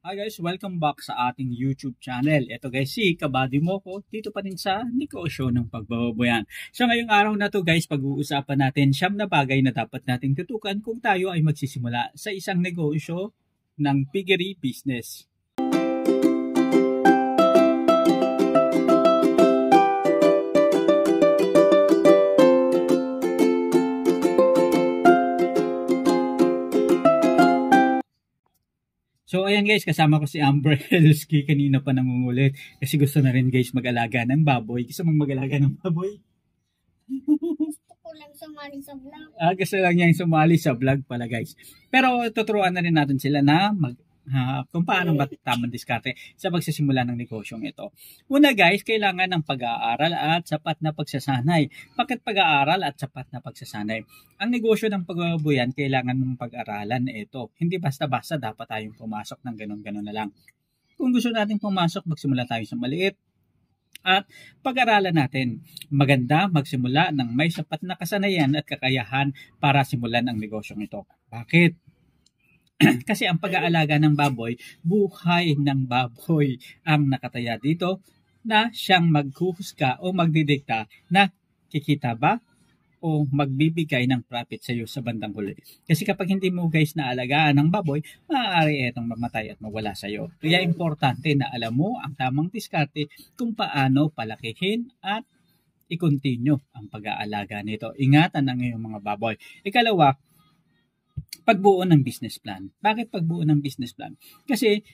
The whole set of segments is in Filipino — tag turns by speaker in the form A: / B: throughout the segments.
A: Hi guys, welcome back sa ating YouTube channel. Ito guys, si Kabady mo ko dito pa rin sa negosyo ng pagbababoyan. So ngayong araw na to guys, pag-uusapan natin siyam na bagay na dapat nating tutukan kung tayo ay magsisimula sa isang negosyo ng piggery business. So ayan guys, kasama ko si Amber Heluski, kanina pa nangungulit kasi gusto na rin guys mag-alaga ng baboy. Gusto mong mag-alaga ng baboy?
B: Gusto ko lang sumali sa vlog.
A: Gusto lang niyang sumali sa vlog pala guys. Pero tuturuan na rin natin sila na kung paano ba tamang diskarte sa pagsisimula ng negosyong ito. Una guys, kailangan ng pag-aaral at sapat na pagsasanay. Bakit pag-aaral at sapat na pagsasanay? Ang negosyo ng pagbababoyan, kailangan mong pag-aralan ito. Hindi basta-basta dapat tayong pumasok ng ganun-ganun na lang. Kung gusto natin pumasok, magsimula tayo sa maliit at pag-aralan natin. Maganda magsimula ng may sapat na kasanayan at kakayahan para simulan ang negosyong ito. Bakit? Kasi ang pag-aalaga ng baboy, buhay ng baboy ang nakataya dito na siyang maghuhusga o magdidikta na kikita ba o magbibigay ng profit sa iyo sa bandang huli. Kasi kapag hindi mo guys naalagaan ng baboy, maaari itong mamatay at mawala sa iyo. Kaya importante na alam mo ang tamang diskarte kung paano palakihin at i-continue ang pag-aalaga nito. Ingatan ang iyong mga baboy. Ikalawa, pagbuo ng business plan. Bakit pagbuo ng business plan? Kasi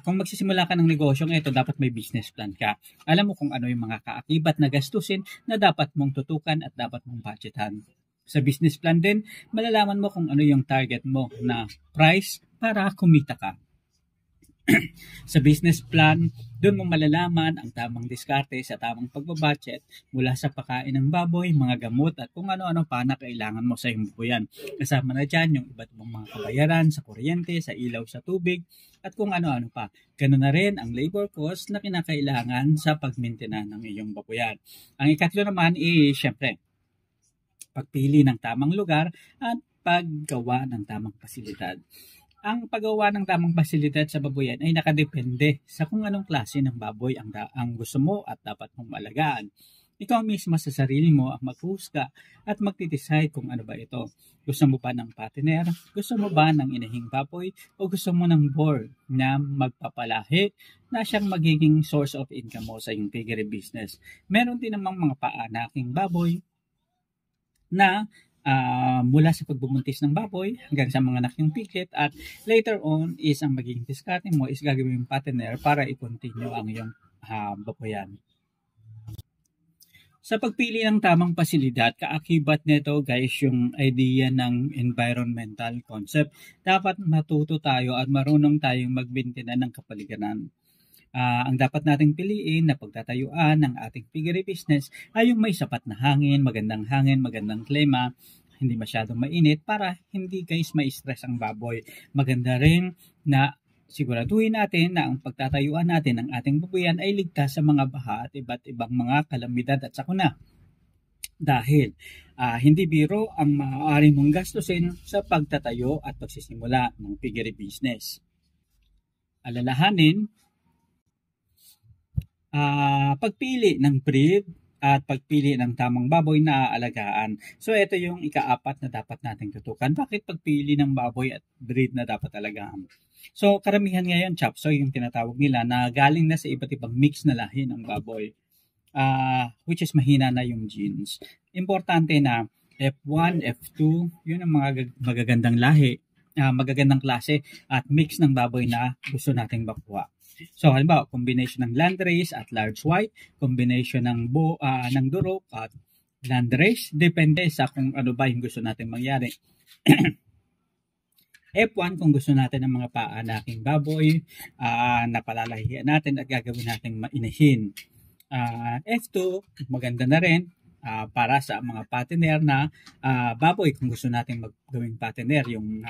A: kung magsisimula ka ng negosyong ito, dapat may business plan ka. Alam mo kung ano yung mga kaakibat na gastusin na dapat mong tutukan at dapat mong budgetan. Sa business plan din, malalaman mo kung ano yung target mo na price para kumita ka. Sa business plan, doon mo malalaman ang tamang diskarte sa tamang pagbabudget mula sa pagkain ng baboy, mga gamot at kung ano-ano pa na kailangan mo sa iyong buyan. Kasama na dyan yung iba't ibang mga kabayaran sa kuryente, sa ilaw, sa tubig at kung ano-ano pa. Ganun na rin ang labor cost na kinakailangan sa pagmaintain ng iyong baboyan. Ang ikatlo naman is syempre pagpili ng tamang lugar at paggawa ng tamang pasilidad. Ang paggawa ng tamang pasilidad sa baboyan ay nakadepende sa kung anong klase ng baboy ang gusto mo at dapat mong malagaan. Ikaw mismo sa sarili mo ang maghusga at magdidecide kung ano ba ito. Gusto mo ba ng patiner? Gusto mo ba ng inahing baboy? O gusto mo ng boar na magpapalahi na siyang magiging source of income mo sa iyong piggery business? Meron din namang mga paanaking baboy na mula sa pagbubuntis ng baboy hanggang sa mga anak yung piglet at later on is ang magiging diskarte mo is gagawin yung patiner para i-continue ang iyong baboyan. Sa pagpili ng tamang pasilidad, kaakibat nito guys yung idea ng environmental concept. Dapat matuto tayo at marunong tayong magbintina ng kapaligiran. Ang dapat nating piliin na pagtatayuan ng ating piggery business ay yung may sapat na hangin, magandang klima, hindi masyadong mainit para hindi guys ma-stress ang baboy. Maganda rin na siguraduhin natin na ang pagtatayuan natin ng ating baboyan ay ligtas sa mga baha at iba't ibang mga kalamidad at sakuna. Dahil hindi biro ang maaari mong gastusin sa pagtatayo at pagsisimula ng piggery business. Alalahanin, pagpili ng breed at pagpili ng tamang baboy na aalagaan. So ito yung ikaapat na dapat nating tutukan. Bakit pagpili ng baboy at breed na dapat alagaan? So karamihan ngayon chapsoy yung tinatawag nila na galing na sa iba't ibang mix na lahi ng baboy. Which is mahina na yung genes. Importante na F1, F2, yun ang mga magagandang lahi, magagandang klase at mix ng baboy na gusto nating makuha. So halimbawa, combination ng landrace at large white, combination ng durok at landrace, depende sa kung ano ba yung gusto natin mangyari. F1 kung gusto natin ng mga paanaking baboy na palalahian natin at gagawin natin mainahin. F2, maganda na rin para sa mga patiner na baboy kung gusto natin maggawing patiner yung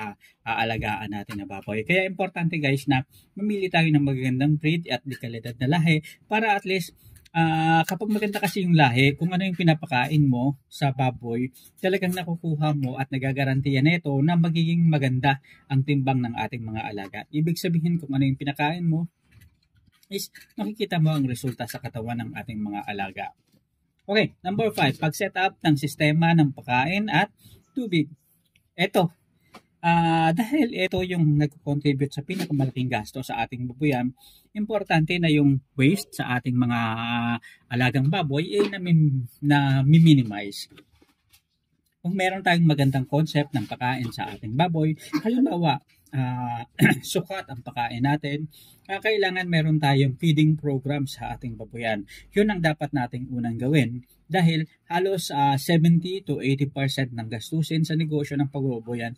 A: aalagaan natin na baboy. Kaya importante guys na mamili tayo ng magagandang breed at di kalidad na lahi para at least Kapag maganda kasi yung lahi, kung ano yung pinapakain mo sa baboy, talagang nakukuha mo at nagagarantiya nito na magiging maganda ang timbang ng ating mga alaga. Ibig sabihin kung ano yung pinakain mo is makikita mo ang resulta sa katawan ng ating mga alaga. Okay, number 5, pag-set up ng sistema ng pagkain at tubig. Ito, dahil ito yung nag-contribute sa pinakamalaking gasto sa ating babuyan, importante na yung waste sa ating mga alagang baboy ay na-minimize. Kung meron tayong magandang concept ng pagkain sa ating baboy, halimbawa, sukat ang pagkain natin, kailangan meron tayong feeding program sa ating baboyan. Yun ang dapat nating unang gawin dahil halos 70 to 80% ng gastusin sa negosyo ng pagbaboyan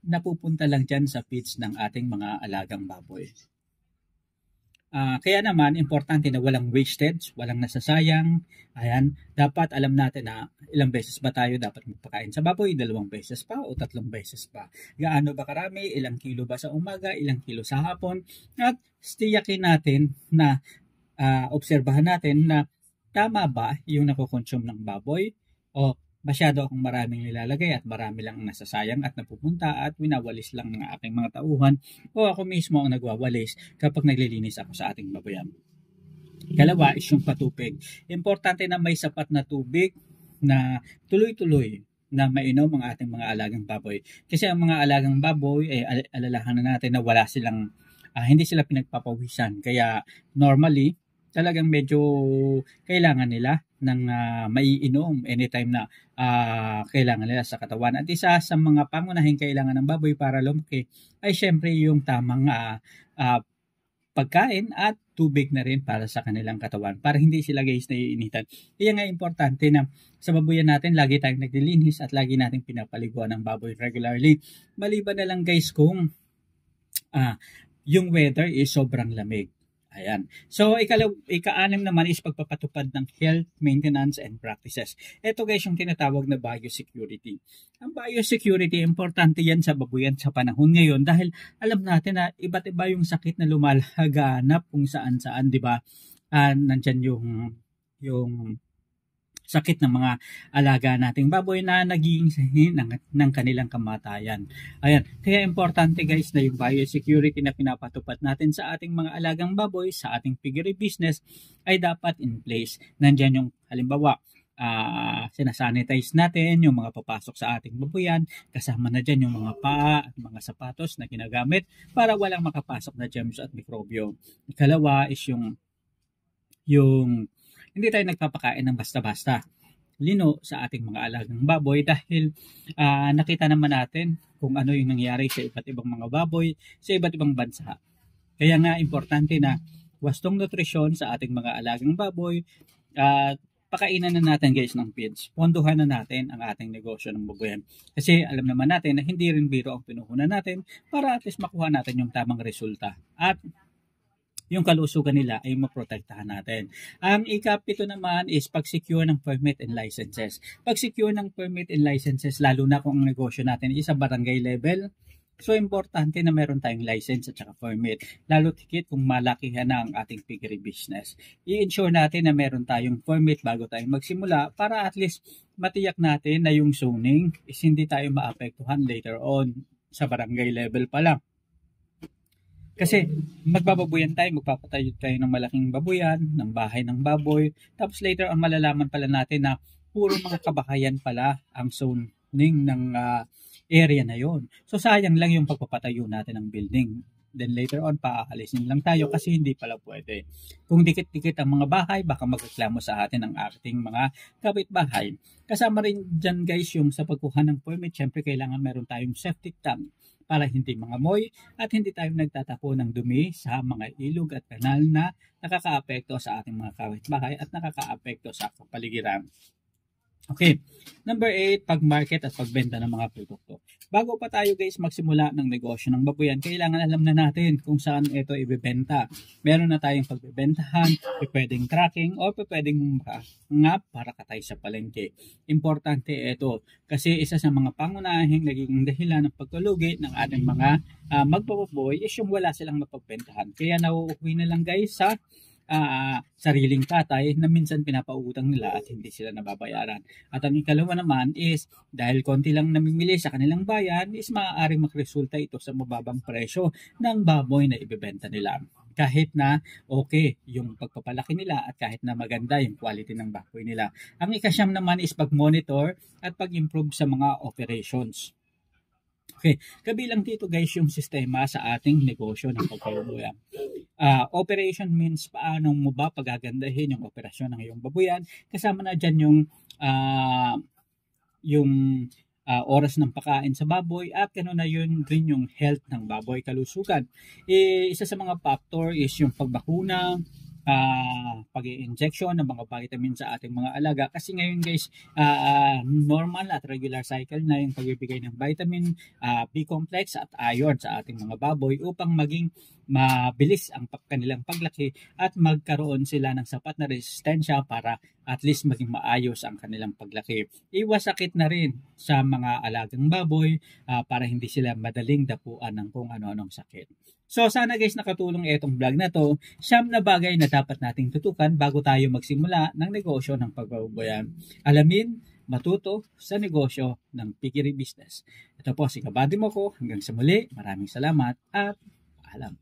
A: napupunta lang dyan sa feeds ng ating mga alagang baboy. Kaya naman, importante na walang wastage, walang nasasayang. Ayan, dapat alam natin na ilang beses ba tayo dapat magpakain sa baboy, 2 beses pa o 3 beses pa. Gaano ba karami, ilang kilo ba sa umaga, ilang kilo sa hapon. At tiyakin natin na obserbahan natin na tama ba yung nakokonsume ng baboy o masyado akong maraming nilalagay at marami lang nasasayang at napupunta at winawalis lang ng aking mga tauhan o ako mismo ang nagwawalis kapag naglilinis ako sa ating baboyan. Ikalawa is yung patubig. Importante na may sapat na tubig na tuloy-tuloy na mainom ang ating mga alagang baboy. Kasi ang mga alagang baboy ay alalahan na natin na wala silang hindi sila pinagpapawisan. Kaya normally talagang medyo kailangan nila ng maiinom anytime na kailangan nila sa katawan. At isa sa mga pangunahing kailangan ng baboy para lumaki ay syempre yung tamang pagkain at tubig na rin para sa kanilang katawan para hindi sila guys naiinitan. Kaya nga importante na sa baboyan natin lagi tayong naglilinis at lagi nating pinapaliguan ng baboy regularly. Maliban na lang guys kung yung weather is sobrang lamig. Ayan. So, ika-6 naman is pagpapatupad ng health, maintenance, and practices. Ito guys yung tinatawag na biosecurity. Ang biosecurity, importante yan sa babuyan sa panahon ngayon dahil alam natin na iba't iba yung sakit na lumalaganap kung saan-saan, di ba? Nandyan yung sakit ng mga alaga nating baboy na naging sahin ng kanilang kamatayan. Ayan. Kaya importante guys na yung biosecurity na pinapatupad natin sa ating mga alagang baboy, sa ating piggery business ay dapat in place. Nandyan yung halimbawa, sinasanitize natin yung mga papasok sa ating baboyan, kasama na dyan yung mga paa at mga sapatos na ginagamit para walang makapasok na germs at mikrobyo. Ikalawa is yung hindi tayo nagpapakain ng basta-basta lino sa ating mga alagang baboy dahil nakita naman natin kung ano yung nangyari sa iba't ibang mga baboy sa iba't ibang bansa. Kaya nga importante na wastong nutrisyon sa ating mga alagang baboy at pakainan na natin guys ng feeds. Ponduhan na natin ang ating negosyo ng baboyan. Kasi alam naman natin na hindi rin biro ang pinuhunan natin para at least makuha natin yung tamang resulta. At yung kalusugan nila ay maprotektahan natin. Ang ika-7 naman is pag-secure ng permit and licenses. Pag-secure ng permit and licenses, lalo na kung ang negosyo natin is sa barangay level, so importante na meron tayong license at saka permit. Lalo tikit kung malakihan na ang ating piggery business. I-ensure natin na meron tayong permit bago tayo magsimula para at least matiyak natin na yung zoning is hindi tayo maapektuhan later on sa barangay level pa lang. Kasi magbababuyan tayo, magpapatayo tayo ng malaking babuyan, ng bahay ng baboy. Tapos later ang malalaman pala natin na puro mga kabahayan pala ang zoning ng area na yon. So sayang lang yung pagpapatayo natin ng building. Then later on, paalisin lang tayo kasi hindi pala pwede. Kung dikit-dikit ang mga bahay, baka magreklamo sa atin ang ating mga kapitbahay. Kasama rin dyan guys yung sa pagkuha ng permit, syempre kailangan meron tayong septic tank para hindi mangamoy at hindi tayo nagtatapo ng dumi sa mga ilog at kanal na nakakaapekto sa ating mga kapitbahay at nakakaapekto sa kapaligiran. Okay, number 8, pag-market at pagbenta ng mga produkto. Bago pa tayo guys magsimula ng negosyo ng babuyan, kailangan alam na natin kung saan ito ibebenta. Meron na tayong pagbebentahan, pwedeng tracking o pwedeng nga para katay sa palengke. Importante ito kasi isa sa mga pangunahing naging dahilan ng pagkalugi ng ating mga magbababoy is yung wala silang mapagbentahan. Kaya nauuwi na lang guys sa sariling tatay na minsan pinapautang nila at hindi sila nababayaran. At ang ikalawa naman is dahil konti lang namimili sa kanilang bayan is maaaring makresulta ito sa mababang presyo ng baboy na ibebenta nila. Kahit na okay yung pagpapalaki nila at kahit na maganda yung quality ng baboy nila. Ang ikasyam naman is pag-monitor at pag-improve sa mga operations. Okay, kabilang dito guys yung sistema sa ating negosyo ng pagbababoyan. Operation means paano mo ba pagagandahin yung operasyon ng iyong baboyan. Kasama na dyan yung oras ng pagkain sa baboy at gano'n na yun rin yung health ng baboy, kalusugan. Isa sa mga factor is yung pagbakuna, pag-i-injection ng mga vitamin sa ating mga alaga. Kasi ngayon guys, normal at regular cycle na yung pagbibigay ng vitamin, B-complex at iron sa ating mga baboy upang maging mabilis ang kanilang paglaki at magkaroon sila ng sapat na resistensya para at least maging maayos ang kanilang paglaki. Iwas sakit na rin sa mga alagang baboy para hindi sila madaling dapuan ng kung ano-anong sakit. So sana guys nakatulong itong vlog na to. Siyam na bagay na dapat nating tutukan bago tayo magsimula ng negosyo ng pagbababoyan. Alamin, matuto sa negosyo ng piggery business. Ito po si Kabady mo ko. Hanggang sa muli, maraming salamat at paalam.